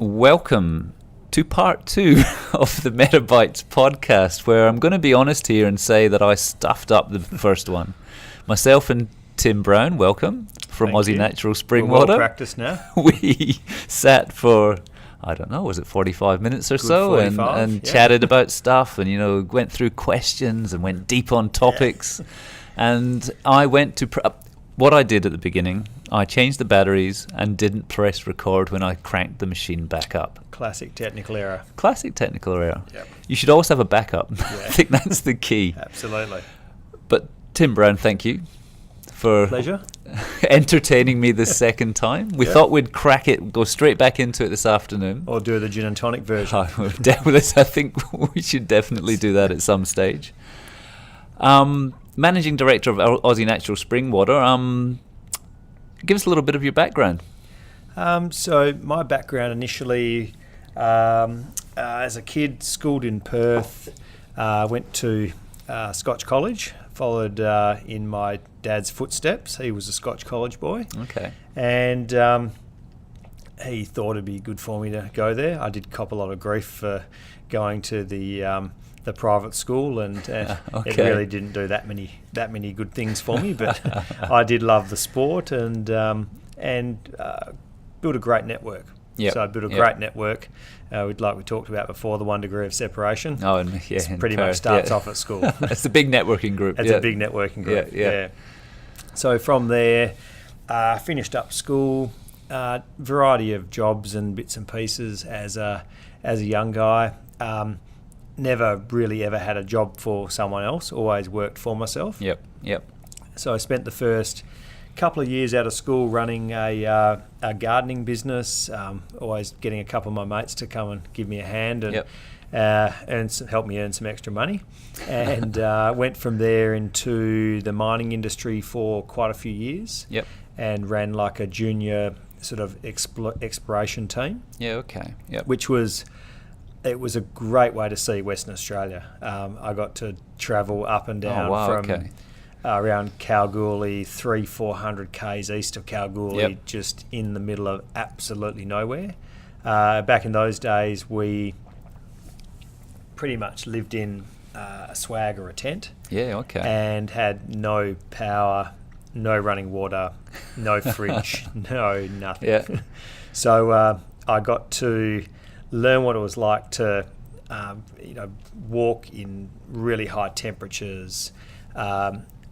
Welcome to part 2 of the Bytes podcast, where I'm going to be honest here and say that I stuffed up the first one. Myself and Tim Brown, welcome, from Thank Aussie you. Natural Spring We're Water. well practiced now. We sat for, I don't know, was it 45 minutes or Good so? 45, and yeah. chatted about stuff and, went through questions and went deep on topics. And I went to... What I did at the beginning, I changed the batteries and didn't press record when I cranked the machine back up. Classic technical error. Yep. You should always have a backup. Yeah. I think that's the key. Absolutely. But Tim Brown, thank you for Pleasure. entertaining me the second time. We thought we'd crack it, go straight back into it this afternoon. Or do the gin and tonic version. I think we should definitely do that at some stage. Managing Director of Aussie Natural Spring Water, give us a little bit of your background. So my background initially, as a kid, schooled in Perth, went to Scotch College, followed in my dad's footsteps. He was a Scotch College boy. Okay. And he thought it'd be good for me to go there. I did cop a lot of grief for going to the private school, and it really didn't do that many good things for me. But I did love the sport and built a great network. Yep. So I built a great network. Like we talked about before, the 1 degree of separation. Oh, and it pretty much starts off at school. It's a big networking group. It's a big networking group. Yeah. So from there, finished up school. Variety of jobs and bits and pieces as a young guy. Never really ever had a job for someone else, always worked for myself. Yep. So I spent the first couple of years out of school running a gardening business, always getting a couple of my mates to come and give me a hand and help me earn some extra money. And went from there into the mining industry for quite a few years. Yep. And ran like a junior sort of exploration team. Yeah, okay. Yep. It was a great way to see Western Australia. I got to travel up and down from around Kalgoorlie, 300-400 k's east of Kalgoorlie, just in the middle of absolutely nowhere. Back in those days, we pretty much lived in a swag or a tent. Yeah, okay. And had no power, no running water, no fridge, no nothing. Yeah. So I got to learn what it was like to, walk in really high temperatures,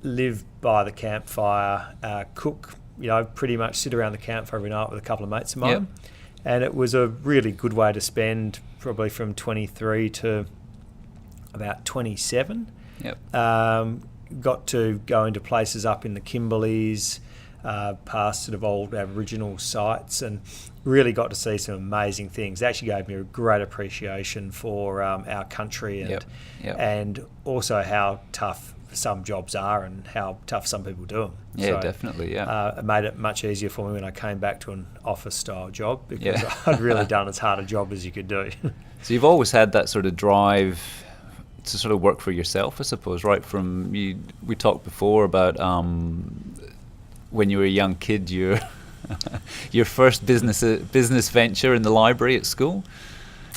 live by the campfire, cook, pretty much sit around the campfire every night with a couple of mates of mine. Yep. And it was a really good way to spend probably from 23 to about 27. Yep. Got to go into places up in the Kimberleys, past sort of old Aboriginal sites, and really got to see some amazing things. It actually gave me a great appreciation for our country and also how tough some jobs are and how tough some people do them. Yeah, so, definitely, it made it much easier for me when I came back to an office-style job because I'd really done as hard a job as you could do. So you've always had that sort of drive to sort of work for yourself, I suppose, right? From you, we talked before about when you were a young kid, your first business venture in the library at school.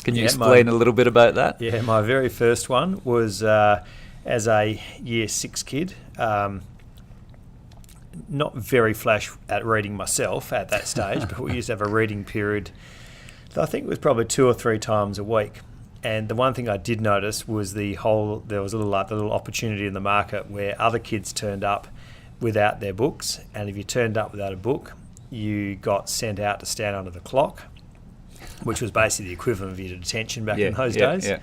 Can you explain a little bit about that? Yeah, my very first one was as a year 6 kid. Not very flash at reading myself at that stage, but we used to have a reading period that I think was probably 2 or 3 times a week. And the one thing I did notice was there was a little opportunity in the market where other kids turned up without their books, and if you turned up without a book, you got sent out to stand under the clock, which was basically the equivalent of your detention back in those days. Yeah.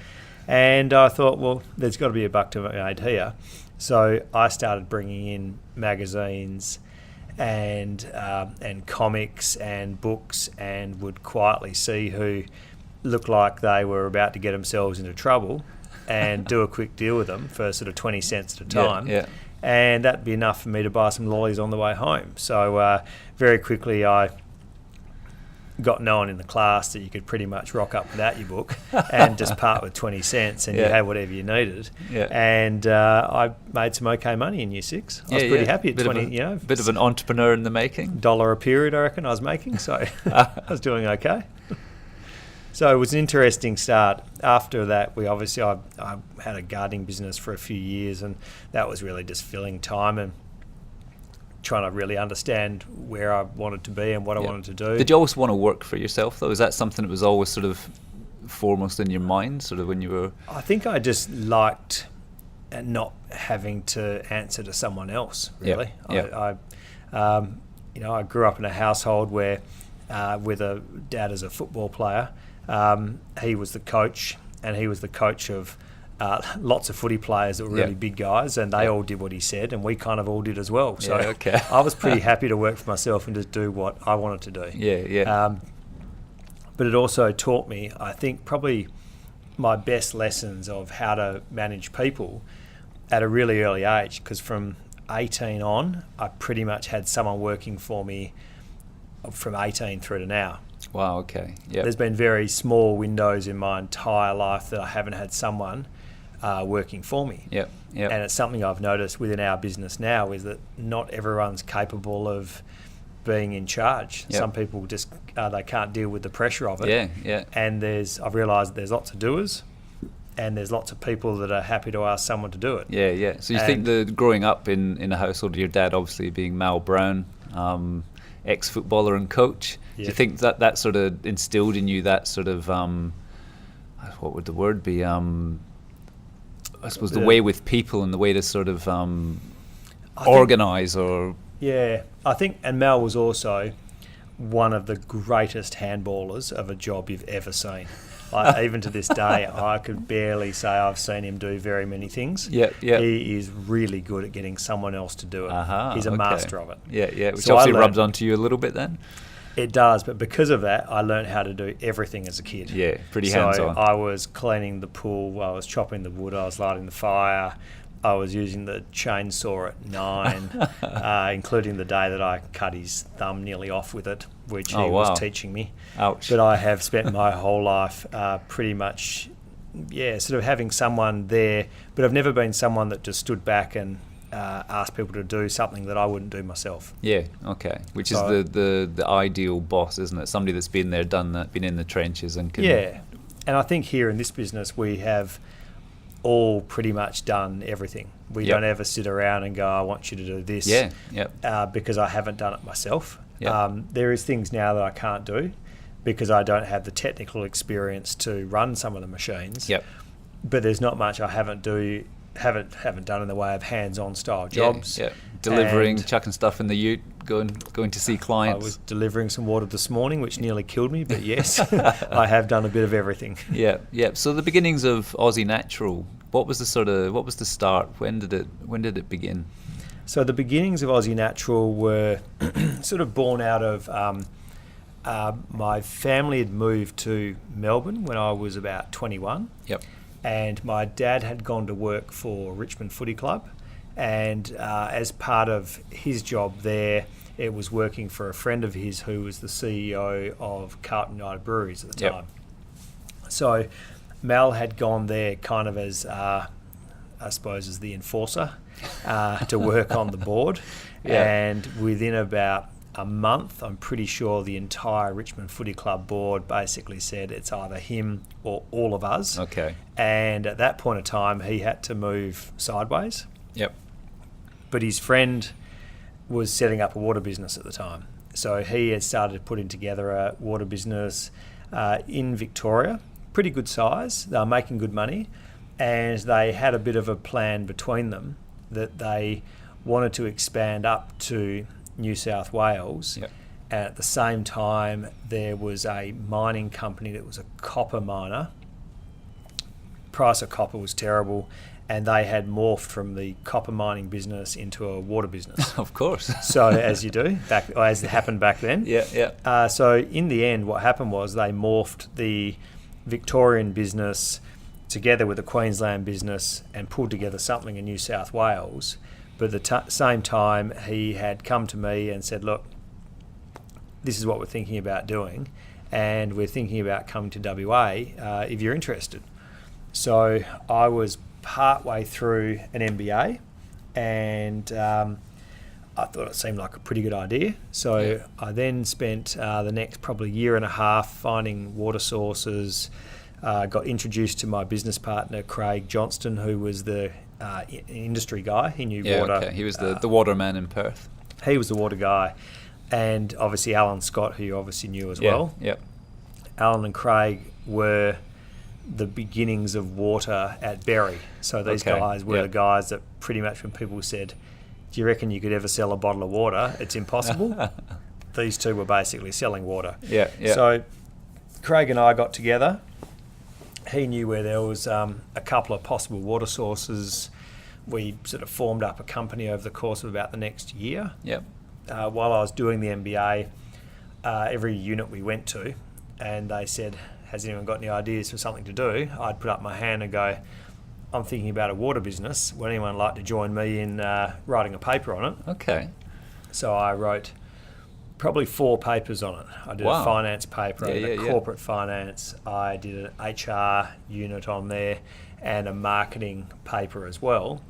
And I thought, well, there's got to be a buck to be made here. So I started bringing in magazines and comics and books, and would quietly see who looked like they were about to get themselves into trouble and do a quick deal with them for sort of 20 cents at a time. Yeah. And that'd be enough for me to buy some lollies on the way home. So very quickly I got known in the class that you could pretty much rock up without your book and just part with 20 cents and you had whatever you needed. Yeah. And I made some okay money in year 6. I was pretty happy at 20, Bit of an entrepreneur in the making. $1 a period, I reckon I was making. So I was doing okay. So it was an interesting start. After that, I had a gardening business for a few years, and that was really just filling time and trying to really understand where I wanted to be and what I wanted to do. Did you always want to work for yourself, though? Is that something that was always sort of foremost in your mind, sort of when you were... I think I just liked not having to answer to someone else, really. Yep. I grew up in a household where, with a dad as a football player, he was the coach, and he was the coach of lots of footy players that were really big guys, and they all did what he said, and we kind of all did as well. So I was pretty happy to work for myself and just do what I wanted to do. But it also taught me, I think, probably my best lessons of how to manage people at a really early age, because from 18 on, I pretty much had someone working for me from 18 through to now. Wow, okay. There's been very small windows in my entire life that I haven't had someone working for me. And it's something I've noticed within our business now, is that not everyone's capable of being in charge. Some people just they can't deal with the pressure of it. And I've realised there's lots of doers, and there's lots of people that are happy to ask someone to do it. So you think that growing up in a household, your dad obviously being Mal Brown, ex-footballer and coach, do you think that sort of instilled in you that sort of what would the word be? I suppose the way with people and the way to sort of organise or... Yeah, I think, and Mal was also one of the greatest handballers of a job you've ever seen. Even to this day, I could barely say I've seen him do very many things. He is really good at getting someone else to do it. He's a master of it. Which obviously rubs onto you a little bit then. It does, but because of that, I learned how to do everything as a kid. Pretty hands-on. So I was cleaning the pool, I was chopping the wood, I was lighting the fire, I was using the chainsaw at 9, including the day that I cut his thumb nearly off with it, which he was teaching me. Ouch. But I have spent my whole life pretty much, sort of having someone there, but I've never been someone that just stood back and asked people to do something that I wouldn't do myself. Which is the ideal boss, isn't it? Somebody that's been there, done that, been in the trenches and can... And I think here in this business we have all pretty much done everything. We don't ever sit around and go, I want you to do this, because I haven't done it myself. There is things now that I can't do because I don't have the technical experience to run some of the machines. But there's not much I haven't done in the way of hands-on style jobs. Delivering, chucking stuff in the ute, going to see clients. I was delivering some water this morning, which nearly killed me, but yes, I have done a bit of everything. So the beginnings of Aussie Natural, what was the start? When did it begin? So the beginnings of Aussie Natural were sort of born out of my family had moved to Melbourne when I was about 21. And my dad had gone to work for Richmond Footy Club, and as part of his job there, it was working for a friend of his who was the CEO of Carlton United Breweries at the time. So Mal had gone there kind of as, I suppose, as the enforcer to work on the board. And within about a month, I'm pretty sure the entire Richmond Footy Club board basically said it's either him or all of us. And at that point of time, he had to move sideways. But his friend was setting up a water business at the time. So he had started putting together a water business in Victoria, pretty good size. They were making good money, and they had a bit of a plan between them that they wanted to expand up to New South Wales. And at the same time, there was a mining company that was a copper miner. Price of copper was terrible, and they had morphed from the copper mining business into a water business. Of course. So as you do, as it happened back then. So in the end, what happened was they morphed the Victorian business together with the Queensland business and pulled together something in New South Wales. But at the same time, he had come to me and said, look, this is what we're thinking about doing, and we're thinking about coming to WA if you're interested. So I was partway through an MBA, and I thought it seemed like a pretty good idea. So I then spent the next probably year and a half finding water sources. Got introduced to my business partner, Craig Johnston, who was the industry guy. He knew water. Okay. He was the waterman in Perth. He was the water guy. And obviously Alan Scott, who you obviously knew as well. Yep. Alan and Craig were the beginnings of water at Berry. So these guys were the guys that pretty much when people said, do you reckon you could ever sell a bottle of water? It's impossible. These two were basically selling water. Yeah. So Craig and I got together. He knew where there was a couple of possible water sources. We sort of formed up a company over the course of about the next year. Yep. While I was doing the MBA, every unit we went to, and they said, has anyone got any ideas for something to do? I'd put up my hand and go, I'm thinking about a water business. Would anyone like to join me in writing a paper on it? Okay. So I wrote probably 4 papers on it. I did a finance paper, corporate finance. I did an HR unit on there and a marketing paper as well.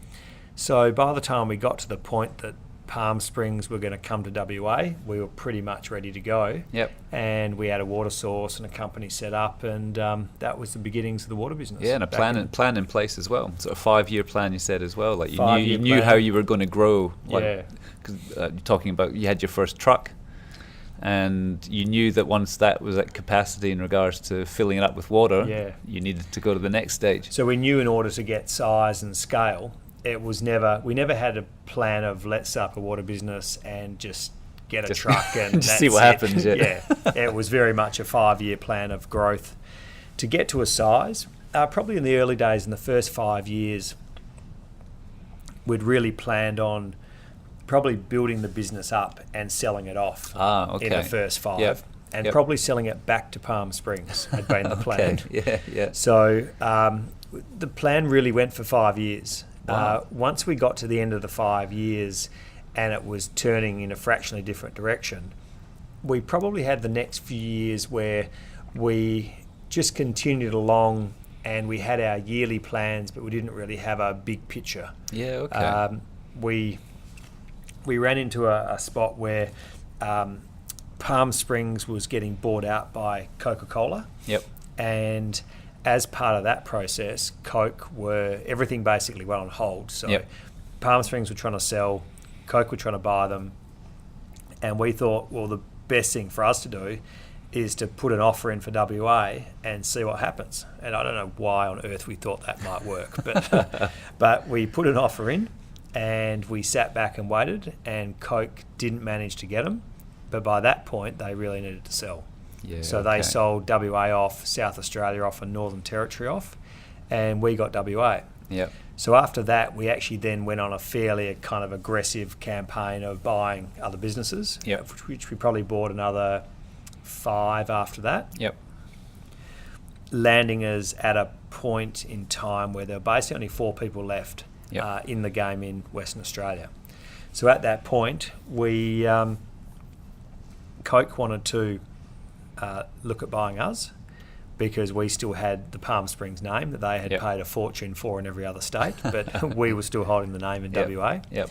So by the time we got to the point that Palm Springs were going to come to WA, we were pretty much ready to go. Yep. And we had a water source and a company set up, and that was the beginnings of the water business. Yeah, and a plan in place as well. So a 5-year plan, you said as well. Like you knew plan. how you were going to grow. Like, Yeah. Because you're talking about you had your first truck, and you knew that once that was at capacity in regards to filling it up with water, you needed to go to the next stage. So we knew in order to get size and scale, we never had a plan of let's set up a water business and just get a truck and just see what happens. It was very much a 5-year plan of growth to get to a size. Probably in the early days, in the first 5 years, we'd really planned on probably building the business up and selling it off in the first 5. And probably selling it back to Palm Springs had been the plan. So the plan really went for 5 years. Wow. Once we got to the end of the 5 years and it was turning in a fractionally different direction, we probably had the next few years where we just continued along and we had our yearly plans, but we didn't really have a big picture. Yeah, okay. We ran into a spot where Palm Springs was getting bought out by Coca-Cola. Yep. And as part of that process, everything basically went on hold. So Palm Springs were trying to sell, Coke were trying to buy them. And we thought, well, the best thing for us to do is to put an offer in for WA and see what happens. And I don't know why on earth we thought that might work, but we put an offer in and we sat back and waited, and Coke didn't manage to get them. But by that point, they really needed to sell. Yeah, so they sold WA off, South Australia off, and Northern Territory off, and we got WA. Yep. So after that, we actually then went on a fairly kind of aggressive campaign of buying other businesses, which we probably bought another 5 after that. Yep. Landing us at a point in time where there were basically only 4 people left in the game in Western Australia. So at that point, we Coke wanted to look at buying us because we still had the Palm Springs name that they had paid a fortune for in every other state, but we were still holding the name in WA. Yep.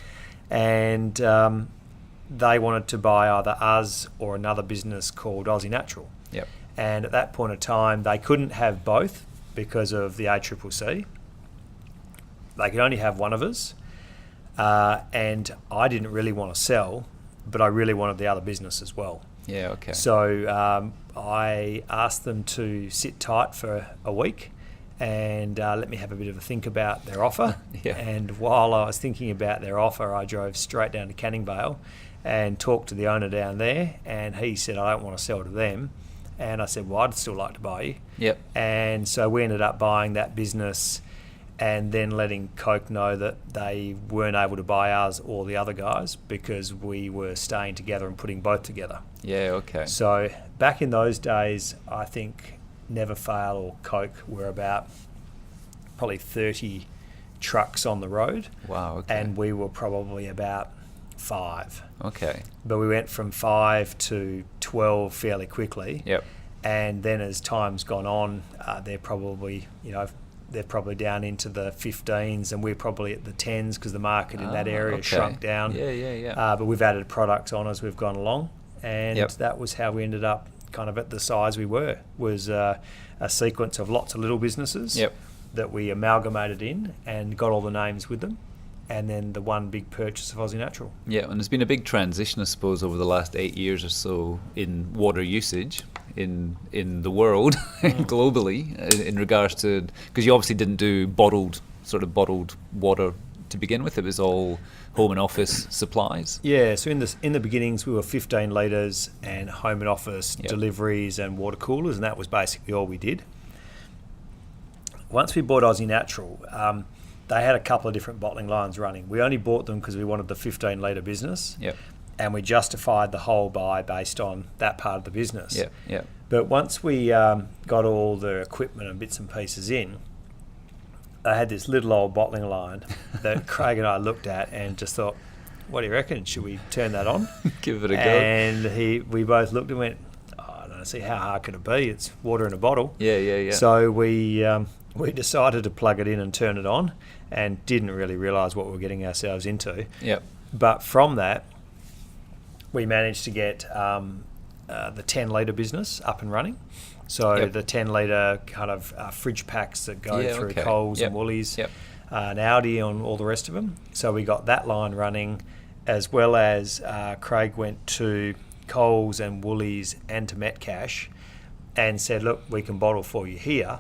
And they wanted to buy either us or another business called Aussie Natural. Yep. And at that point of time, they couldn't have both because of the ACCC. They could only have one of us. And I didn't really want to sell, but I really wanted the other business as well. Yeah, okay. So I asked them to sit tight for a week and let me have a bit of a think about their offer. And while I was thinking about their offer, I drove straight down to Canning Vale and talked to the owner down there, and he said, I don't want to sell to them. And I said, well, I'd still like to buy you. Yep. And so we ended up buying that business and then letting Coke know that they weren't able to buy us or the other guys because we were staying together and putting both together. Yeah, okay. So back in those days, I think Never Fail or Coke were about probably 30 trucks on the road. Wow, okay. And we were probably about 5. Okay. But we went from 5 to 12 fairly quickly. Yep. And then as time's gone on, they're probably, they're probably down into the 15s, and we're probably at the 10s because the market in that area shrunk down. But we've added products on as we've gone along, and that was how we ended up kind of at the size we were, was a sequence of lots of little businesses that we amalgamated in and got all the names with them, and then the one big purchase of Aussie Natural. Yeah, and there's been a big transition, I suppose, over the last 8 years or so in water usage in the world, globally, in regards to, because you obviously didn't do bottled water to begin with. It was all home and office supplies. Yeah, so in the beginnings we were 15 litres and home and office deliveries and water coolers, and that was basically all we did. Once we bought Aussie Natural, they had a couple of different bottling lines running. We only bought them because we wanted the 15 litre business. And we justified the whole buy based on that part of the business. But once we got all the equipment and bits and pieces in, they had this little old bottling line that Craig and I looked at and just thought, what do you reckon? Should we turn that on? Give it a go. And we both looked and went, I don't see how hard could it be? It's water in a bottle. Yeah. So we decided to plug it in and turn it on, and didn't really realise what we were getting ourselves into. But from that, we managed to get the 10 litre business up and running. So the 10 litre kind of fridge packs that go through Coles and Woolies, and Audi and all the rest of them. So we got that line running, as well as Craig went to Coles and Woolies and to Metcash and said, look, we can bottle for you here.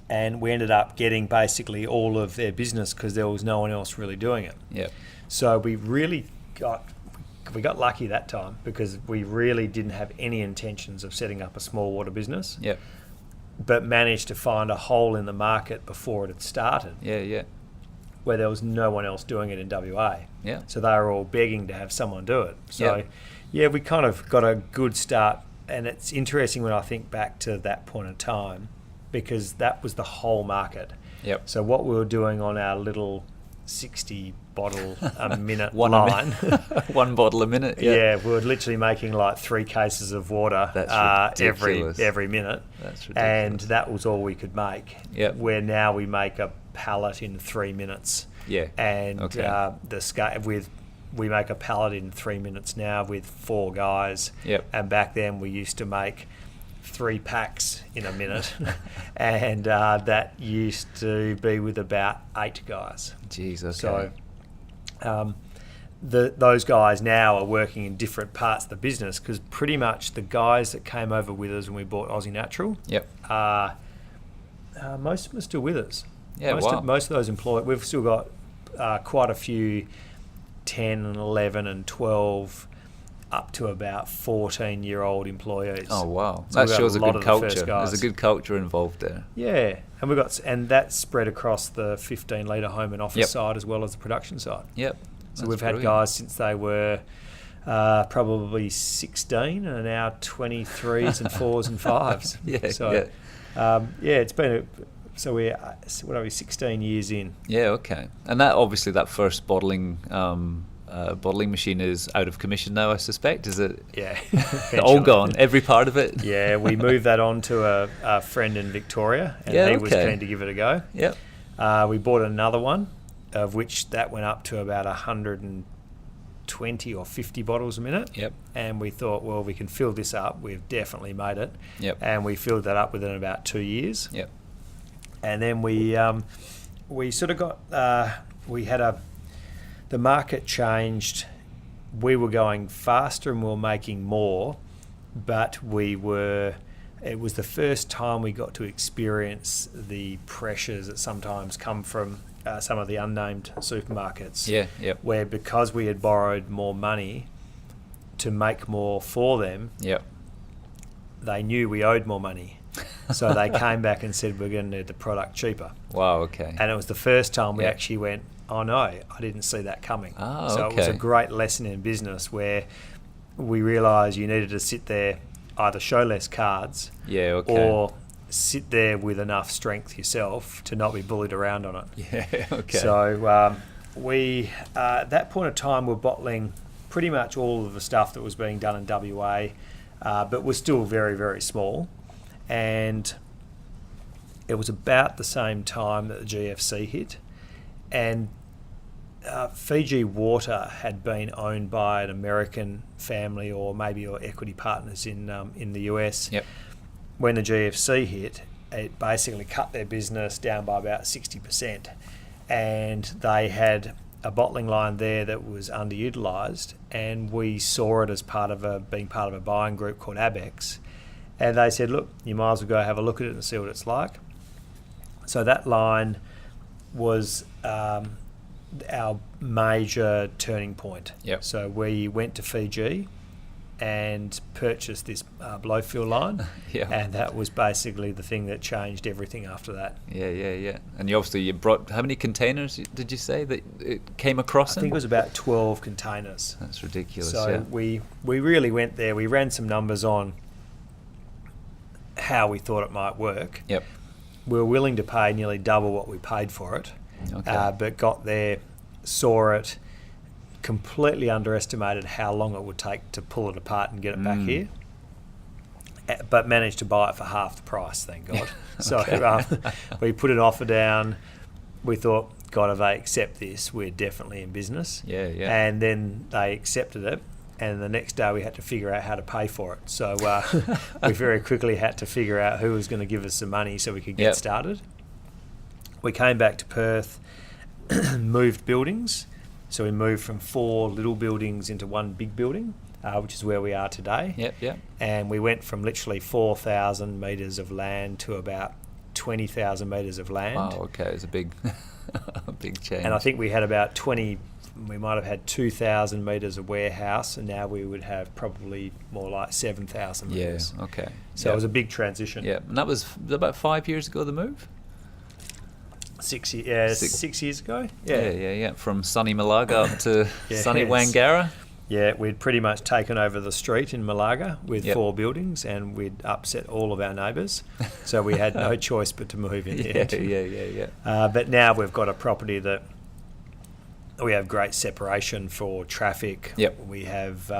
And we ended up getting basically all of their business because there was no one else really doing it. So we really got lucky that time, because we really didn't have any intentions of setting up a small water business. But managed to find a hole in the market before it had started. Where there was no one else doing it in WA. So they were all begging to have someone do it. So we kind of got a good start, and it's interesting when I think back to that point in time, because that was the whole market. So what we were doing on our little 60 bottle a minute line. One bottle a minute. We were literally making like 3 cases of water every minute. That's ridiculous. And that was all we could make. Where now we make a pallet in 3 minutes. And the scale we make a pallet in 3 minutes now with 4 guys. And back then we used to make 3 packs in a minute, and that used to be with about 8 guys. Jeez, okay. So those guys now are working in different parts of the business, because pretty much the guys that came over with us when we bought Aussie Natural, most of them are still with us. Most of those employees, we've still got quite a few 10 and 11 and 12 up to about 14-year-old employees. Oh wow, so that shows a good culture. There's a good culture involved there. And that's spread across the 15 litre home and office side as well as the production side. So we've had guys since they were probably 16 and are now 23s and 4s and 5s. It's been so we're 16 years in. And that obviously that first bottling machine is out of commission now, I suspect. Is it? All gone, every part of it? We moved that on to a friend in Victoria, and he was keen to give it a go. We bought another one, of which that went up to about 120 or 50 bottles a minute. And we thought, well, we can fill this up. We've definitely made it. And we filled that up within about 2 years. And then we sort of got the market changed. We were going faster and we were making more, but it was the first time we got to experience the pressures that sometimes come from some of the unnamed supermarkets. Where because we had borrowed more money to make more for them, they knew we owed more money. So they came back and said, we're going to need the product cheaper. Wow, okay. And it was the first time we actually went, oh no, I didn't see that coming. So it was a great lesson in business where we realised you needed to sit there, either show less cards or sit there with enough strength yourself to not be bullied around on it. So we, at that point of time, were bottling pretty much all of the stuff that was being done in WA, but was still very, very small. And it was about the same time that the GFC hit, and Fiji Water had been owned by an American family or maybe equity partners in the US. Yep. When the GFC hit, it basically cut their business down by about 60%, and they had a bottling line there that was underutilised, and we saw it as being part of a buying group called Abex, and they said, look, you might as well go have a look at it and see what it's like. So that line was our major turning point. Yep. So we went to Fiji and purchased this blowfill line, Yeah. and that was basically the thing that changed everything after that. Yeah. And you brought, how many containers did you say that it came across I think it was about 12 containers. That's ridiculous. So yeah. we really went there. We ran some numbers on how we thought it might work. Yep. We were willing to pay nearly double what we paid for it, Okay. but got there, saw it, completely underestimated how long it would take to pull it apart and get it back here, but managed to buy it for half the price, thank God. So we put an offer down. We thought, God, if they accept this, we're definitely in business. Yeah. And then they accepted it, and the next day we had to figure out how to pay for it. So we very quickly had to figure out who was going to give us some money so we could get started. We came back to Perth, moved buildings. So we moved from 4 little buildings into one big building, which is where we are today. Yep. And we went from literally 4,000 metres of land to about 20,000 metres of land. Wow, okay. It's a big, a big change. And I think we had about we might have had 2,000 metres of warehouse, and now we would have probably more like 7,000 metres. Yeah, okay. So it was a big transition. Yeah, and that was about 5 years ago, the move? 6 years ago. Yeah. From sunny Malaga up to sunny Yes. Wangara. Yeah, we'd pretty much taken over the street in Malaga with 4 buildings, and we'd upset all of our neighbours. So we had no choice but to move in the end. Yeah. But now we've got a property that we have great separation for traffic. Yep. We have...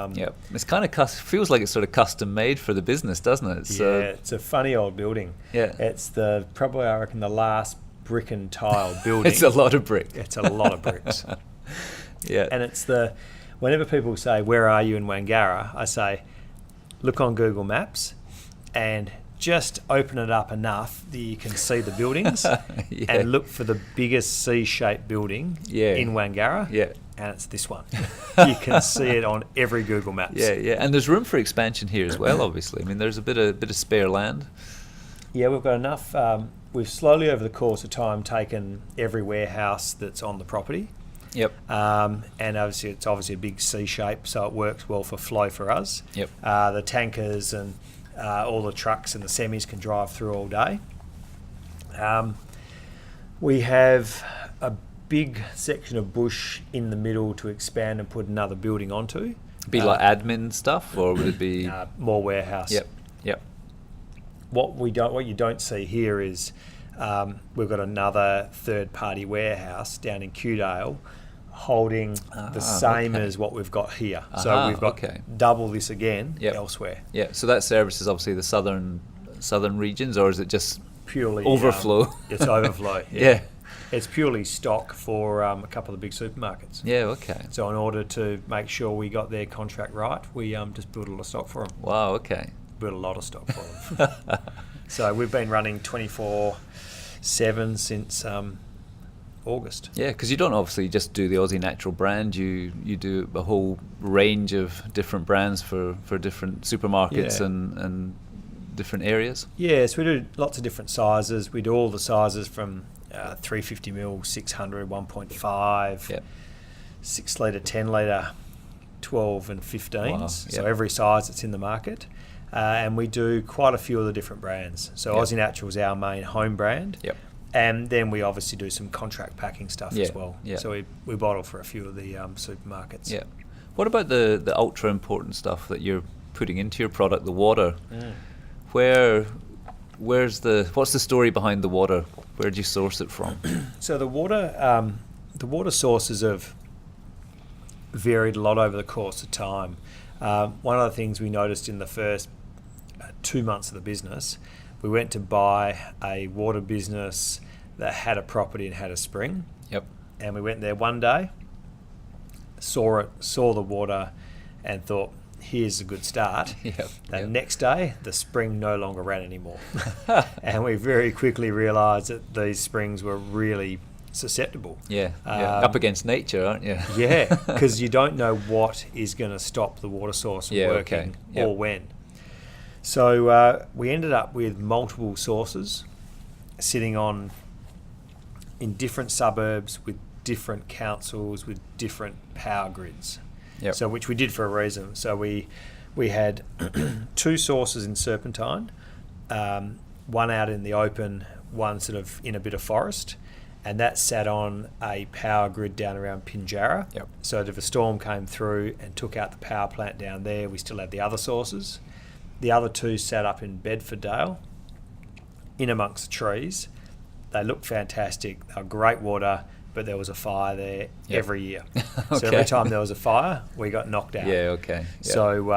It's kind of feels like it's sort of custom made for the business, doesn't it? It's a funny old building. Yeah. It's probably, I reckon, the last brick and tile building. It's a lot of brick. It's a lot of bricks. Yeah. And it's whenever people say, where are you in Wangara? I say, look on Google Maps and just open it up enough that you can see the buildings and look for the biggest C-shaped building in Wangara. Yeah. And it's this one. You can see it on every Google Maps. Yeah. And there's room for expansion here as well, obviously. I mean, there's a bit of spare land. Yeah, we've got enough. We've slowly, over the course of time, taken every warehouse that's on the property. Yep. And obviously, it's a big C shape, so it works well for flow for us. Yep. The tankers and all the trucks and the semis can drive through all day. We have a big section of bush in the middle to expand and put another building onto. Be like admin stuff, or would it be more warehouse? Yep. What you don't see here is we've got another third-party warehouse down in Kewdale holding the same as what we've got here. So we've got double this again elsewhere. Yeah. So that services obviously the southern regions, or is it just purely overflow? It's overflow. Yeah. It's purely stock for a couple of the big supermarkets. Yeah. Okay. So in order to make sure we got their contract right, we just built a lot of stock for them. Wow. Okay. Built a lot of stock for them. So we've been running 24/7 since August. Yeah, because you don't obviously just do the Aussie Natural brand. You do a whole range of different brands for different supermarkets and different areas. Yeah, so we do lots of different sizes. We do all the sizes from 350ml, 600, 1.5, 6 litre, 10 litre, 12 and 15s. Wow. So every size that's in the market. And we do quite a few of the different brands. So Aussie Natural is our main home brand. Yep. And then we obviously do some contract packing stuff as well. Yeah. So we bottle for a few of the supermarkets. Yeah. What about the ultra important stuff that you're putting into your product, the water? What's the story behind the water? Where do you source it from? So the water sources have varied a lot over the course of time. One of the things we noticed in the first 2 months of the business we went to buy a water business that had a property and had a spring. Yep. And we went there one day, saw the water, and thought, here's a good start. Yep. The next day, the spring no longer ran anymore. And we very quickly realised that these springs were really susceptible. Up against nature, aren't you? Yeah, because you don't know what is going to stop the water source from working or when. So we ended up with multiple sources sitting in different suburbs with different councils with different power grids. Yep. So which we did for a reason. So we had 2 sources in Serpentine, one out in the open, one sort of in a bit of forest, and that sat on a power grid down around Pinjarra. Yep. So if a storm came through and took out the power plant down there, we still had the other sources. The other 2 sat up in Bedfordale, in amongst the trees. They looked fantastic. They were great water, but there was a fire there every year. Okay. So every time there was a fire, we got knocked out. Yeah, okay. Yep. So,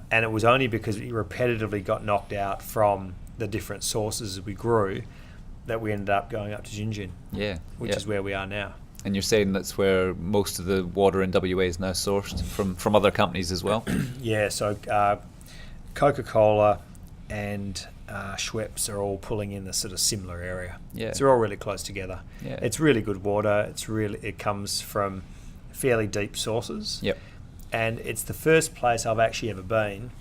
and it was only because we repetitively got knocked out from the different sources as we grew that we ended up going up to Gingin, which is where we are now. And you're saying that's where most of the water in WA is now sourced from other companies as well? Yeah, so Coca-Cola and Schweppes are all pulling in the sort of similar area. Yeah. So they're all really close together. Yeah. It's really good water. It comes from fairly deep sources. Yep. And it's the first place I've actually ever been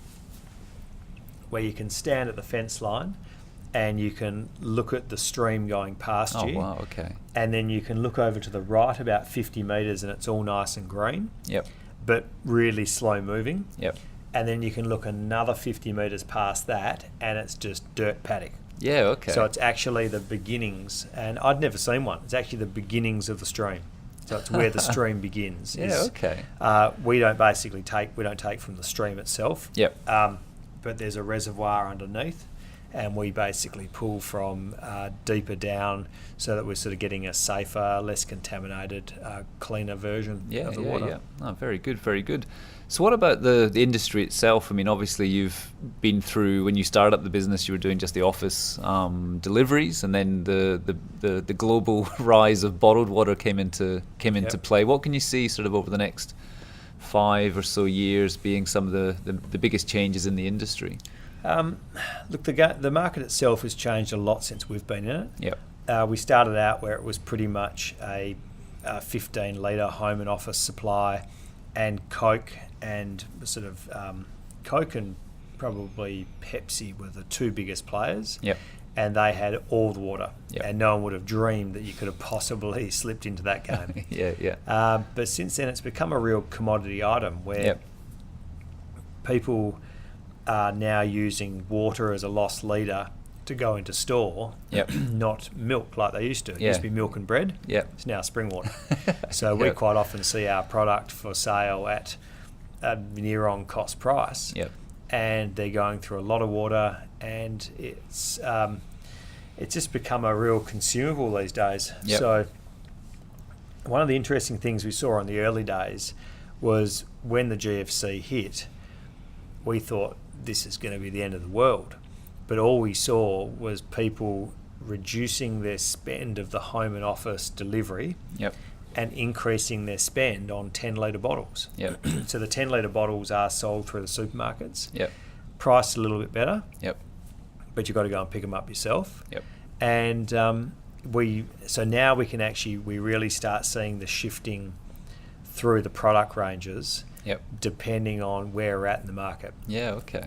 where you can stand at the fence line and you can look at the stream going past you. Oh, wow, okay. And then you can look over to the right about 50 metres and it's all nice and green. Yep. But really slow moving. Yep. And then you can look another 50 metres past that and it's just dirt paddock. Yeah, okay. So it's actually the beginnings, and I'd never seen one. It's actually the beginnings of the stream. So it's where the stream begins. Okay. We don't take from the stream itself. Yep. But there's a reservoir underneath, and we basically pull from deeper down so that we're sort of getting a safer, less contaminated, cleaner version of the water. Yeah. Oh, very good, very good. So what about the industry itself? I mean, obviously you've been through, when you started up the business, you were doing just the office deliveries, and then the global rise of bottled water came into play. What can you see sort of over the next 5 or so years being some of the biggest changes in the industry? Look, the market itself has changed a lot since we've been in it. Yep. We started out where it was pretty much a 15 litre home and office supply, and Coke and sort of Coke and probably Pepsi were the 2 biggest players. Yep. And they had all the water. Yep. And no one would have dreamed that you could have possibly slipped into that game. Yeah. But since then, it's become a real commodity item where people are now using water as a loss leader to go into store, not milk like they used to. It used to be milk and bread. It's now spring water. So we quite often see our product for sale at a near on cost price. And they're going through a lot of water, and it's just become a real consumable these days. So one of the interesting things we saw in the early days was when the GFC hit, we thought this is going to be the end of the world. But all we saw was people reducing their spend of the home and office delivery and increasing their spend on 10 litre bottles. So the 10 litre bottles are sold through the supermarkets, priced a little bit better, but you've got to go and pick them up yourself. And so now we really start seeing the shifting through the product ranges depending on where we're at in the market.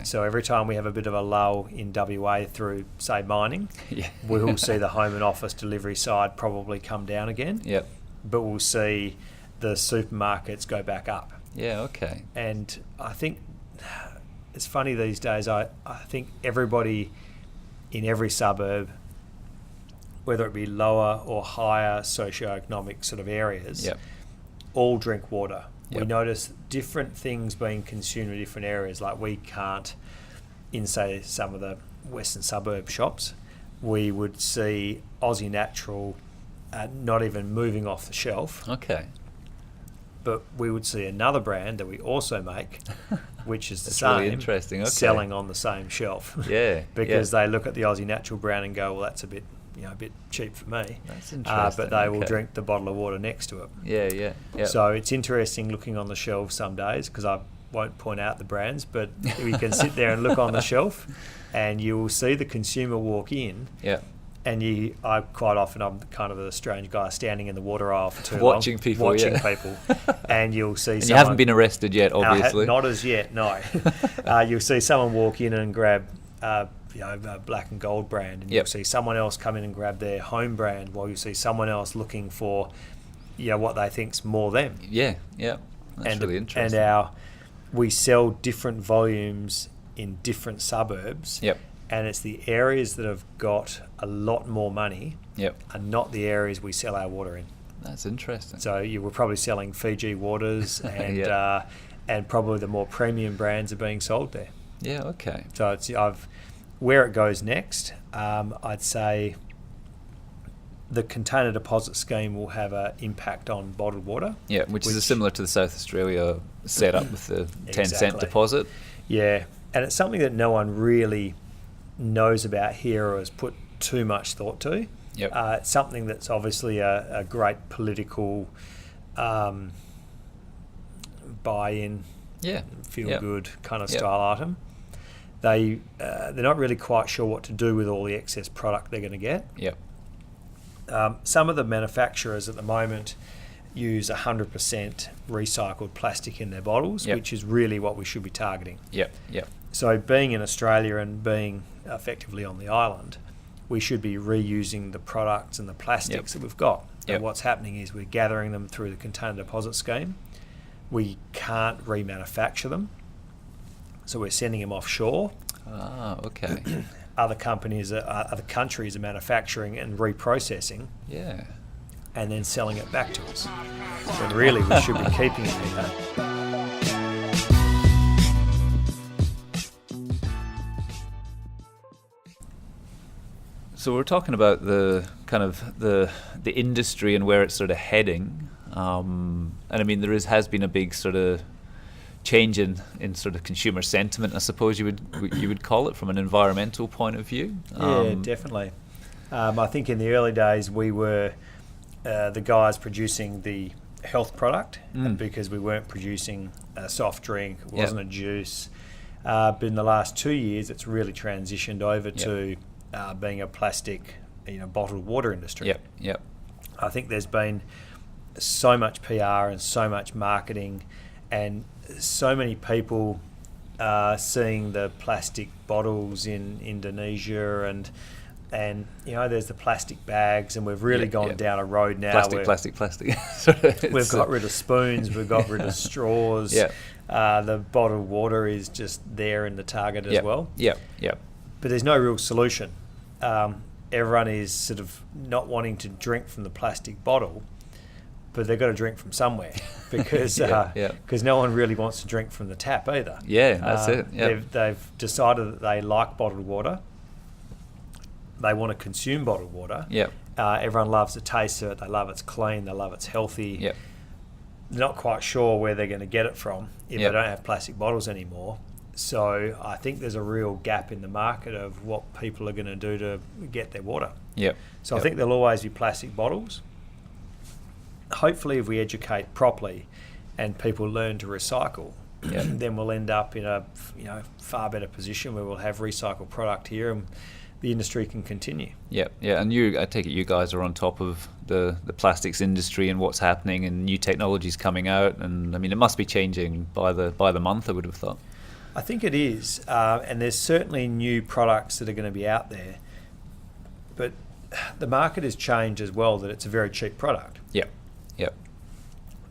So every time we have a bit of a lull in WA through, say, mining, we will see the home and office delivery side probably come down again. But we'll see the supermarkets go back up. And I think it's funny these days, I think everybody in every suburb, whether it be lower or higher socioeconomic sort of areas, all drink water. We notice different things being consumed in different areas. Like we can't, in say some of the western suburb shops, we would see Aussie Natural not even moving off the shelf. but we would see another brand that we also make, which is the That's same, really interesting. Okay. selling on the same shelf. Yeah. Because yeah. they look at the Aussie natural brand and go, well, that's a bit cheap for me. That's interesting. But they will okay. drink the bottle of water next to it. Yeah. So it's interesting looking on the shelves some days, because I won't point out the brands, but we can sit there and look on the shelf, and you will see the consumer walk in. Yeah. And I'm kind of a strange guy standing in the water aisle for too Watching long. people, Watching yeah. people. And you'll see And someone... you haven't been arrested yet, obviously. Not as yet, no. You'll see someone walk in and grab a black and gold brand, and Yep. you'll see someone else come in and grab their home brand, while you see someone else looking for what they think's more them. Yeah. That's really interesting. And we sell different volumes in different suburbs. Yep. And it's the areas that have got a lot more money Yep. are not the areas we sell our water in. That's interesting. So you were probably selling Fiji waters, and Yeah. and probably the more premium brands are being sold there. Yeah. Okay. So where it goes next, I'd say the container deposit scheme will have an impact on bottled water. Yeah, which is similar to the South Australia setup with the 10-cent deposit. Yeah, and it's something that no one really knows about here or has put too much thought to. Yep. It's something that's obviously a great political buy-in, Yeah. feel-good kind of Yep. style item. They're not really quite sure what to do with all the excess product they're going to get. Yep. Some of the manufacturers at the moment use 100% recycled plastic in their bottles, Yep. which is really what we should be targeting. Yep. So being in Australia and being effectively on the island, we should be reusing the products and the plastics that we've got. Yep. And what's happening is we're gathering them through the container deposit scheme. We can't remanufacture them, so we're sending them offshore. Ah, okay. Other countries are manufacturing and reprocessing, Yeah. and then selling it back to us. When really we should be keeping it here. So we're talking about the kind of the industry and where it's sort of heading, and I mean has been a big sort of change in sort of consumer sentiment, I suppose you would call it, from an environmental point of view. Yeah, definitely. I think in the early days we were the guys producing the health product because we weren't producing a soft drink, it wasn't a juice. But in the last 2 years, it's really transitioned over to being a plastic, bottled water industry. Yep. I think there's been so much PR and so much marketing, and so many people seeing the plastic bottles in Indonesia, and there's the plastic bags, and we've really gone down a road now. Plastic. We've got rid of spoons, we've got rid of straws. The bottled water is just there in the target as well. Yep. But there's no real solution. Everyone is sort of not wanting to drink from the plastic bottle, but they've got to drink from somewhere, because no one really wants to drink from the tap either. Yeah, that's it. Yep. They've decided that they like bottled water. They want to consume bottled water. Yep. Everyone loves the taste of it. They love it's clean. They love it's healthy. Yep. They're not quite sure where they're going to get it from if they don't have plastic bottles anymore. So I think there's a real gap in the market of what people are going to do to get their water. Yep. So I think there'll always be plastic bottles. Hopefully, if we educate properly and people learn to recycle, then we'll end up in a far better position where we'll have recycled product here, and the industry can continue. Yeah, and I take it you guys are on top of the plastics industry and what's happening, and new technologies coming out, and I mean it must be changing by the month, I would have thought. I think it is, and there's certainly new products that are going to be out there, but the market has changed as well, that it's a very cheap product. Yep.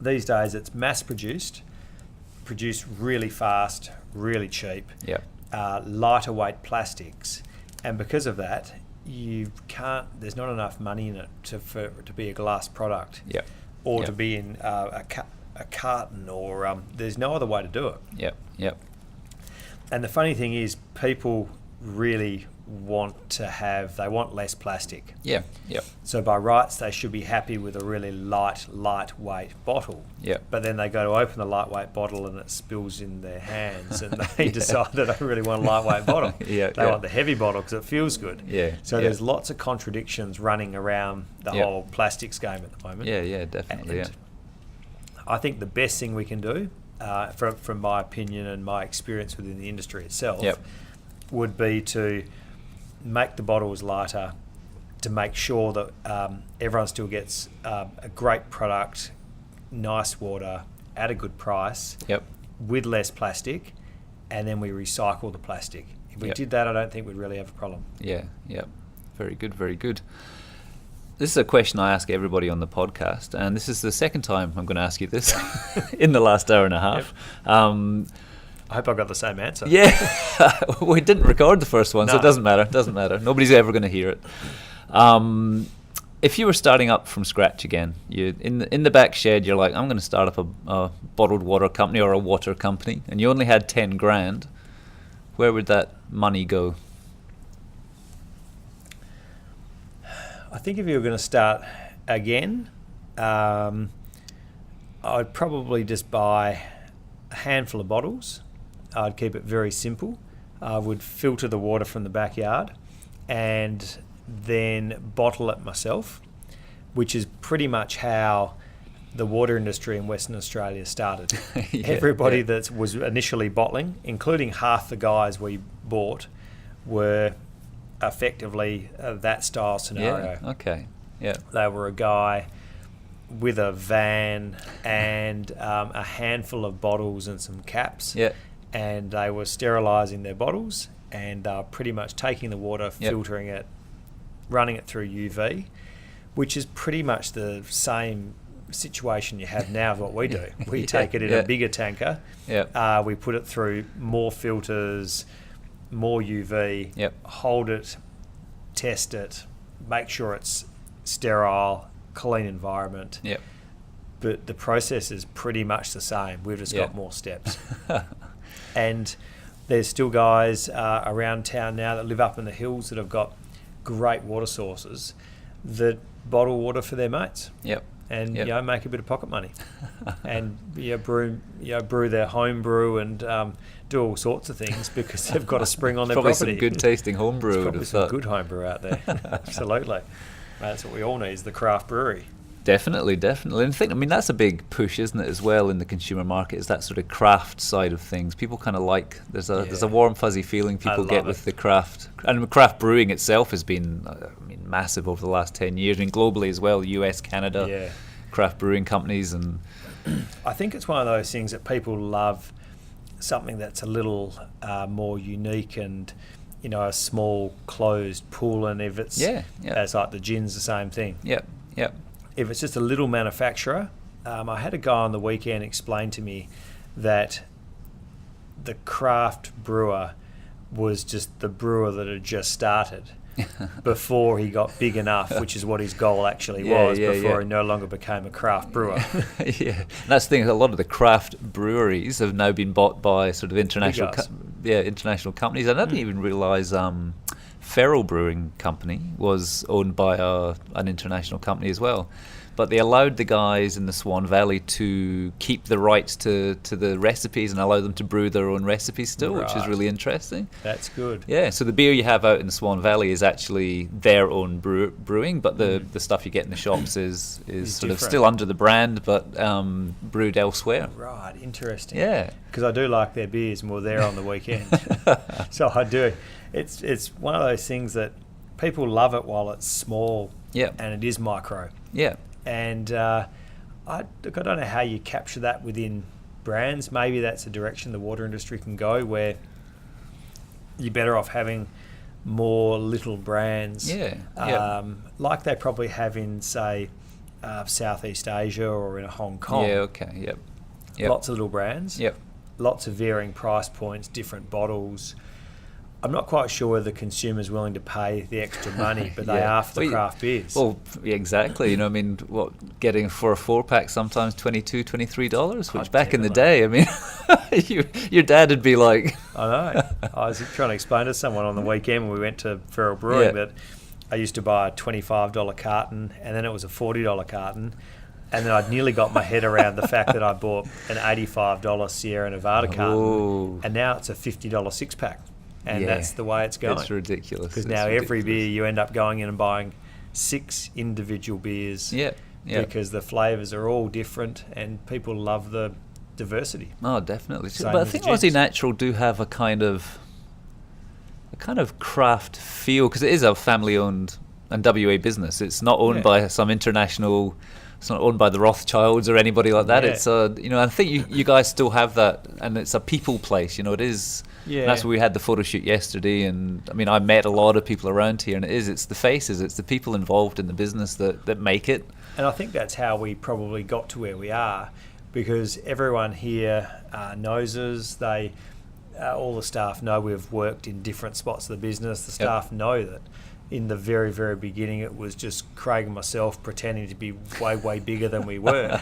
These days it's mass produced really fast, really cheap, lighter weight plastics, and because of that there's not enough money in it to be a glass product, or to be in a carton, or there's no other way to do it. Yep. And the funny thing is, people really they want less plastic. Yeah, yeah, So by rights, they should be happy with a really lightweight bottle. yeah. But then they go to open the lightweight bottle and it spills in their hands, and they decide that they really want a lightweight bottle. Yeah, They want the heavy bottle because it feels good. Yeah. So yeah. there's lots of contradictions running around the Yeah. whole plastics game at the moment. Yeah, yeah, definitely. And I think the best thing we can do, from my opinion and my experience within the industry itself, Yep. would be to make the bottles lighter, to make sure that everyone still gets a great product, nice water at a good price, Yep. with less plastic, and then we recycle the plastic. If we Yep. did that, I don't think we'd really have a problem. Yeah, yeah. Very good, very good. This is a question I ask everybody on the podcast, and this is the second time I'm going to ask you this in the last hour and a half. I hope I got the same answer. Yeah, we didn't record the first one, so No. it doesn't matter. Doesn't matter. Nobody's ever going to hear it. If you were starting up from scratch again, you in the back shed, you're like, I'm going to start up a bottled water company or a water company, and you only had 10 grand. Where would that money go? I think if you were going to start again, I'd probably just buy a handful of bottles. I'd keep it very simple. I would filter the water from the backyard and then bottle it myself, which is pretty much how the water industry in Western Australia started. Yeah, Everybody yeah. that was initially bottling, including half the guys we bought, were effectively that style scenario. Yeah. Okay. Yeah. They were a guy with a van and a handful of bottles and some caps, Yeah. and they were sterilising their bottles and pretty much taking the water, Yep. filtering it, running it through UV, which is pretty much the same situation you have now of what we do. We Yeah, take it in yeah. a bigger tanker, Yeah. we put it through more filters, more UV, Yep. hold it, test it, make sure it's sterile, clean environment. Yep. But the process is pretty much the same. We've just Yeah. got more steps. And there's still guys around town now that live up in the hills that have got great water sources that bottle water for their mates Yep. and Yep. make a bit of pocket money and brew their home brew and do all sorts of things because they've got a spring on their Probably property. some good tasting homebrew. There's I would probably have some thought. good home brew out there. Absolutely. That's what we all need, is the craft brewery. Definitely, definitely. And I mean, that's a big push, isn't it, as well in the consumer market, is that sort of craft side of things. People kind of like, there's a warm, fuzzy feeling people get love with it. the craft. And craft brewing itself has been, massive over the last 10 years. I mean, globally as well, US, Canada, Yeah. craft brewing companies. And I think it's one of those things that people love, something that's a little more unique and, a small closed pool. And if it's, it's like the gin's the same thing. Yeah, yeah. If it's just a little manufacturer, I had a guy on the weekend explain to me that the craft brewer was just the brewer that had just started before he got big enough, which is what his goal actually was, before he no longer became a craft brewer. Yeah, and that's the thing. A lot of the craft breweries have now been bought by sort of international, international companies. I didn't even realise Feral Brewing Company was owned by an international company as well. But they allowed the guys in the Swan Valley to keep the rights to the recipes and allow them to brew their own recipes still, which is really interesting. That's good. Yeah, so the beer you have out in the Swan Valley is actually their own brewing, but the stuff you get in the shops is sort of still under the brand, but brewed elsewhere. Right, interesting. Yeah. Because I do like their beers and we're there on the weekend. So I do. It's one of those things that people love it while it's small and it is micro. Yeah. And I don't know how you capture that within brands. Maybe that's a direction the water industry can go, where you're better off having more little brands. Like they probably have in, say, Southeast Asia or in Hong Kong. Yeah, okay, yep. Lots of little brands. Yep. Lots of varying price points, different bottles. I'm not quite sure whether the consumer's willing to pay the extra money, but they are for the craft beers. Well, yeah, exactly. You know, I mean, getting for a 4-pack sometimes $22, $23, which back in the day, I mean, your dad would be like... I know. I was trying to explain to someone on the weekend when we went to Feral Brewing that I used to buy a $25 carton, and then it was a $40 carton. And then I'd nearly got my head around the fact that I bought an $85 Sierra Nevada carton, and now it's a $50 6-pack. And that's the way it's going. It's ridiculous. Because now every beer you end up going in and buying 6 individual beers. Yeah. Because the flavours are all different and people love the diversity. Oh, definitely. But I think Aussie Natural do have a kind of craft feel, because it is a family-owned and WA business. It's not owned by some international... It's not owned by the Rothschilds or anybody like that. It's I think you guys still have that, and it's a people place. You know, it is. Yeah. That's where we had the photo shoot yesterday, and I mean, I met a lot of people around here, and it's the faces, it's the people involved in the business that make it. And I think that's how we probably got to where we are, because everyone here knows us. They, all the staff know we've worked in different spots of the business. The staff know that. In the very, very beginning, it was just Craig and myself pretending to be way, way bigger than we were,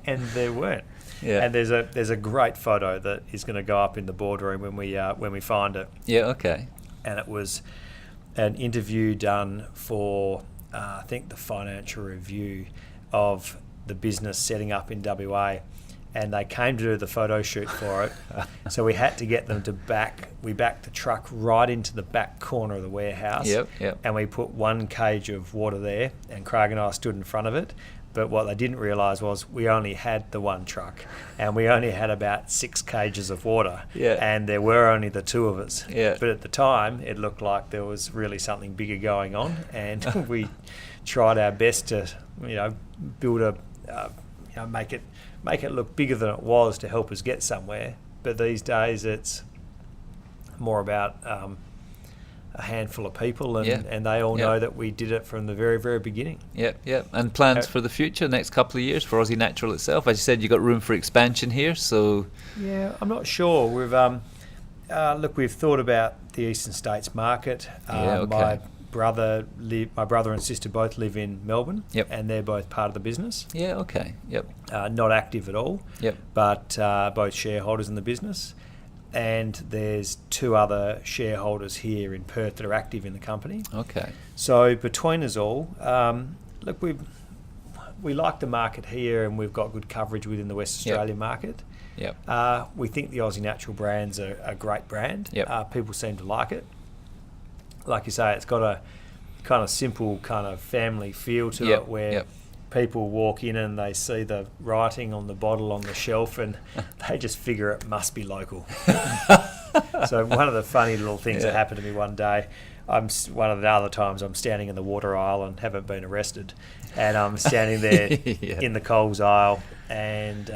and they weren't. Yeah. And there's a great photo that is going to go up in the boardroom when we find it. Yeah. Okay. And it was an interview done for I think the Financial Review of the business setting up in WA. And they came to do the photo shoot for it. So we had to get them to we backed the truck right into the back corner of the warehouse. Yep. And we put 1 cage of water there, and Craig and I stood in front of it. But what they didn't realise was we only had the 1 truck, and we only had about 6 cages of water. Yeah. And there were only the 2 of us. Yeah. But at the time, it looked like there was really something bigger going on, and we tried our best to, build make it look bigger than it was to help us get somewhere. But these days it's more about a handful of people, and they all know that we did it from the very, very beginning. Yeah. And plans for the future, next couple of years for Aussie Natural itself? As you said, you've got room for expansion here, so... Yeah, I'm not sure. We've we've thought about the Eastern States market. My brother and sister both live in Melbourne, and they're both part of the business. Yeah, okay, not active at all, but both shareholders in the business. And there's 2 other shareholders here in Perth that are active in the company. Okay. So between us all, we like the market here, and we've got good coverage within the West Australian market. We think the Aussie Natural brand's a great brand. People seem to like it. Like you say, it's got a kind of simple kind of family feel to it, where people walk in and they see the writing on the bottle on the shelf, and they just figure it must be local. So one of the funny little things that happened to me one day, one of the other times I'm standing in the water aisle and haven't been arrested, and I'm standing there in the Coles aisle, and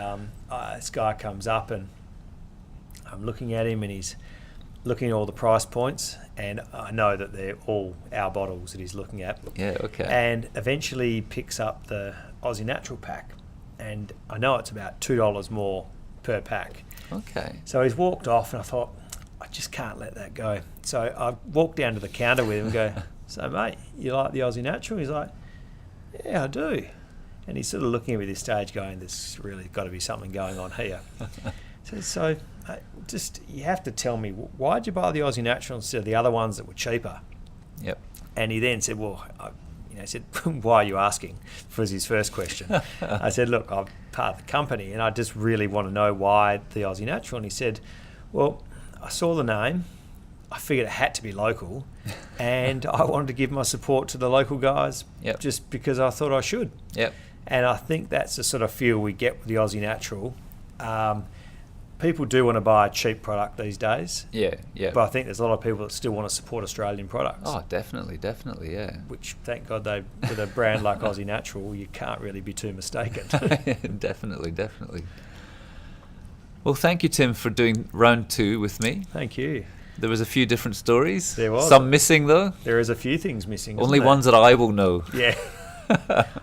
this guy comes up, and I'm looking at him, and he's looking at all the price points, and I know that they're all our bottles that he's looking at. Yeah, okay. And eventually he picks up the Aussie Natural pack, and I know it's about $2 more per pack. Okay. So he's walked off, and I thought, I just can't let that go. So I walked down to the counter with him and go, so mate, you like the Aussie Natural? He's like, yeah, I do. And he's sort of looking at me at this stage going, there's really got to be something going on here. So just, you have to tell me, why'd you buy the Aussie Natural instead of the other ones that were cheaper? Yep. And he then said, well, he said, why are you asking? Was his first question. I said, look, I'm part of the company, and I just really want to know why the Aussie Natural. And he said, well, I saw the name, I figured it had to be local, and I wanted to give my support to the local guys just because I thought I should. Yep. And I think that's the sort of feel we get with the Aussie Natural. People do want to buy a cheap product these days. Yeah. But I think there's a lot of people that still want to support Australian products. Oh, definitely, yeah. Which, thank God, with a brand like Aussie Natural, you can't really be too mistaken. Definitely. Well, thank you, Tim, for doing round 2 with me. Thank you. There was a few different stories. There was. Some missing, though. There is a few things missing. Only ones that I will know. Yeah.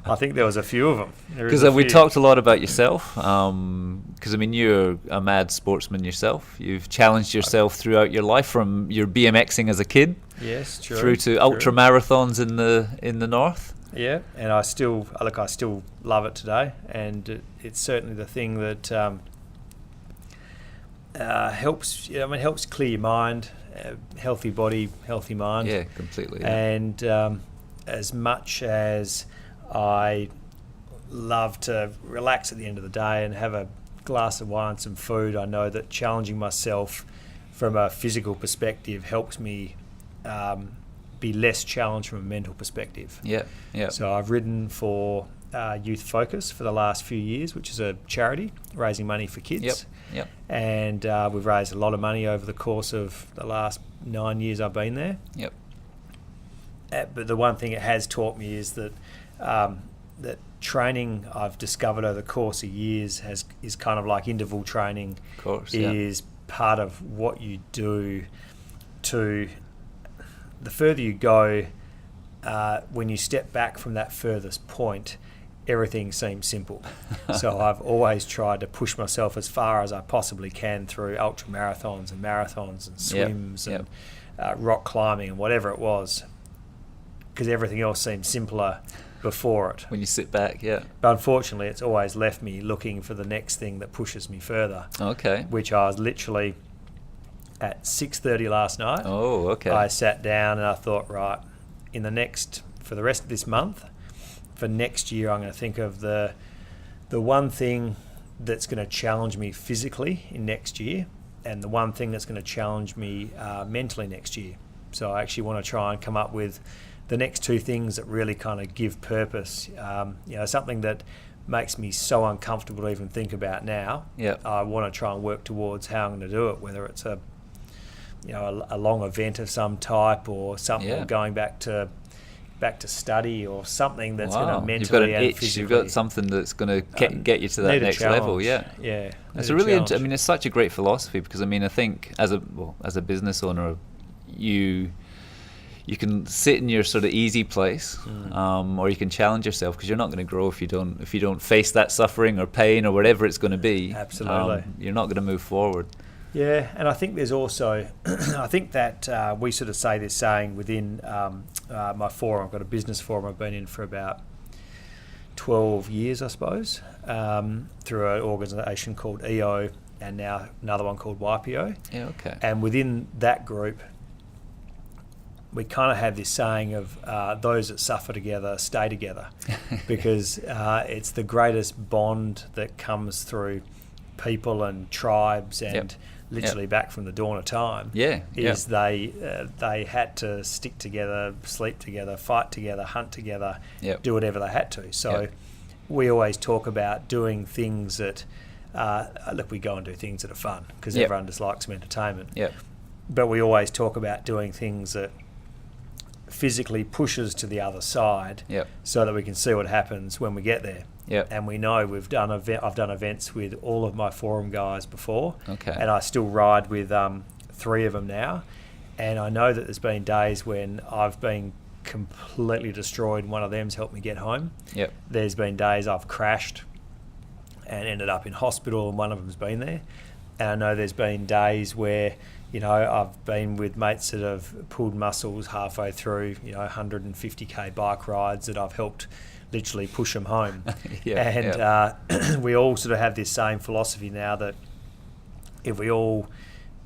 I think there was a few of them. Because we talked a lot about yourself. Because I mean, you're a mad sportsman yourself. You've challenged yourself throughout your life, from your BMXing as a kid, yes, true, through to ultra marathons in the north. Yeah, and I still love it today, and it's certainly the thing that helps. I mean, helps clear your mind, healthy body, healthy mind. Yeah, completely. Yeah. And as much as I love to relax at the end of the day and have a glass of wine, some food, I know that challenging myself from a physical perspective helps me be less challenged from a mental perspective. Yeah, yeah. So I've ridden for Youth Focus for the last few years, which is a charity raising money for kids. Yep. And we've raised a lot of money over the course of the last 9 years I've been there. Yep. But the one thing it has taught me is that that training, I've discovered over the course of years, is kind of like interval training. Of course, is part of what you do. To the further you go, when you step back from that furthest point, everything seems simple. So I've always tried to push myself as far as I possibly can through ultra marathons and swims and rock climbing and whatever it was, because everything else seemed simpler before it. When you sit back, yeah. But unfortunately, it's always left me looking for the next thing that pushes me further. Okay. Which I was literally at 6:30 last night. Oh, okay. I sat down and I thought, right, for the rest of this month, for next year, I'm going to think of the one thing that's going to challenge me physically in next year, and the one thing that's going to challenge me mentally next year. So I actually want to try and come up with the next two things that really kind of give purpose. Something that makes me so uncomfortable to even think about now. Yeah. I want to try and work towards how I'm going to do it, whether it's a long event of some type, or something, or going back to study, or something that's going to mentally and physically. You've got something that's going to get you to that next level. Yeah. It's a really I mean, it's such a great philosophy, because I mean, I think as a business owner, you can sit in your sort of easy place, or you can challenge yourself, because you're not going to grow if you don't face that suffering or pain or whatever it's going to be. Absolutely. You're not going to move forward. Yeah, and I think there's also, I think that we sort of say this saying within my forum. I've got a business forum I've been in for about 12 years, I suppose, through an organisation called EO, and now another one called YPO. Yeah, okay. And within that group, we kind of have this saying of those that suffer together stay together, because it's the greatest bond that comes through people and tribes, and literally back from the dawn of time. They had to stick together, sleep together, fight together, hunt together, do whatever they had to. So we always talk about doing things that we go and do things that are fun, because everyone just likes some entertainment. But we always talk about doing things that physically pushes to the other side, so that we can see what happens when we get there. And we know I've done events with all of my forum guys before, and I still ride with 3 of them now, and I know that there's been days when I've been completely destroyed, and one of them's helped me get home. There's been days I've crashed and ended up in hospital, and one of them's been there. And I know there's been days where I've been with mates that have pulled muscles halfway through 150k bike rides that I've helped literally push them home. We all sort of have this same philosophy now, that if we all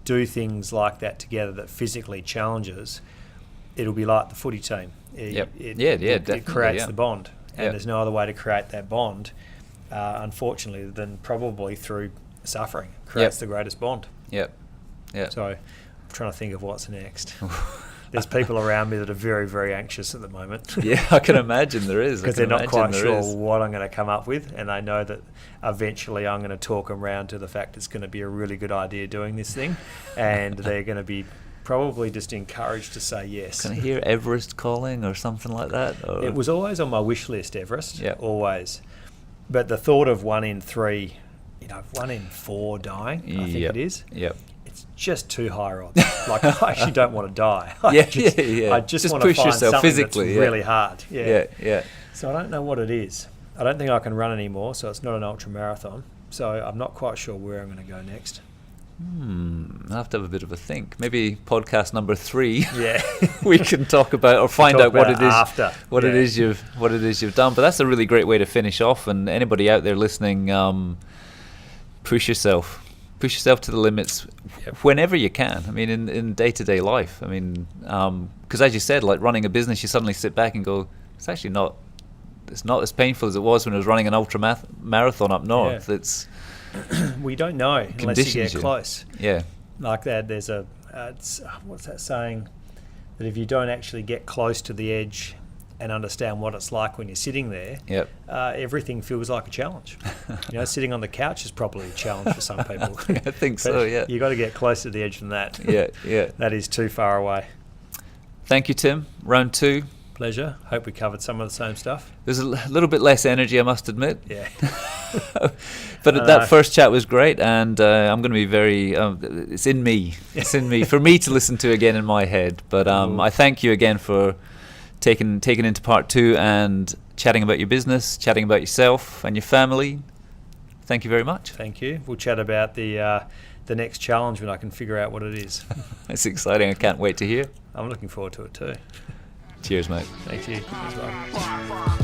do things like that together that physically challenges, it'll be like the footy team. It creates the bond, and there's no other way to create that bond, unfortunately, than probably through suffering. Creates the greatest bond. So I'm trying to think of what's next. There's people around me that are very, very anxious at the moment. I can imagine there is. Because they're not quite sure what I'm going to come up with, and they know that eventually I'm going to talk them round to the fact it's going to be a really good idea doing this thing, and they're going to be probably just encouraged to say yes. Can I hear Everest calling or something like that? Or? It was always on my wish list, Everest, always. But the thought of 1 in 3, 1 in 4 dying, I think it is. It's just too high odds. Like, I actually don't want to die. I just want to find something physically, that's really hard. So I don't know what it is. I don't think I can run anymore, so it's not an ultra marathon. So I'm not quite sure where I'm going to go next. I'll have to have a bit of a think. Maybe podcast number 3. Yeah, we can talk about or find out what it is after. What it is you've done. But that's a really great way to finish off. And anybody out there listening, push yourself to the limits whenever you can. I mean, in day-to-day life. I mean, because as you said, like running a business, you suddenly sit back and go, it's actually not. It's not as painful as it was when I was running an ultra marathon up north. Yeah. It's we don't know unless you get close. Yeah, like that. There's what's that saying? That if you don't actually get close to the edge and understand what it's like when you're sitting there, everything feels like a challenge. Sitting on the couch is probably a challenge for some people. I think so. Yeah, you got to get close to the edge than that. Yeah. That is too far away. Thank you, Tim. Round 2. Pleasure. Hope we covered some of the same stuff. There's a little bit less energy, I must admit. Yeah. But that first chat was great, and I'm going to be very. It's in me. It's in me for me to listen to again in my head. But I thank you again for taking into part 2 and chatting about your business, chatting about yourself and your family. Thank you very much. Thank you. We'll chat about the next challenge when I can figure out what it is. It's exciting. I can't wait to hear. I'm looking forward to it too. Cheers, mate. Thank you. Thanks, bye.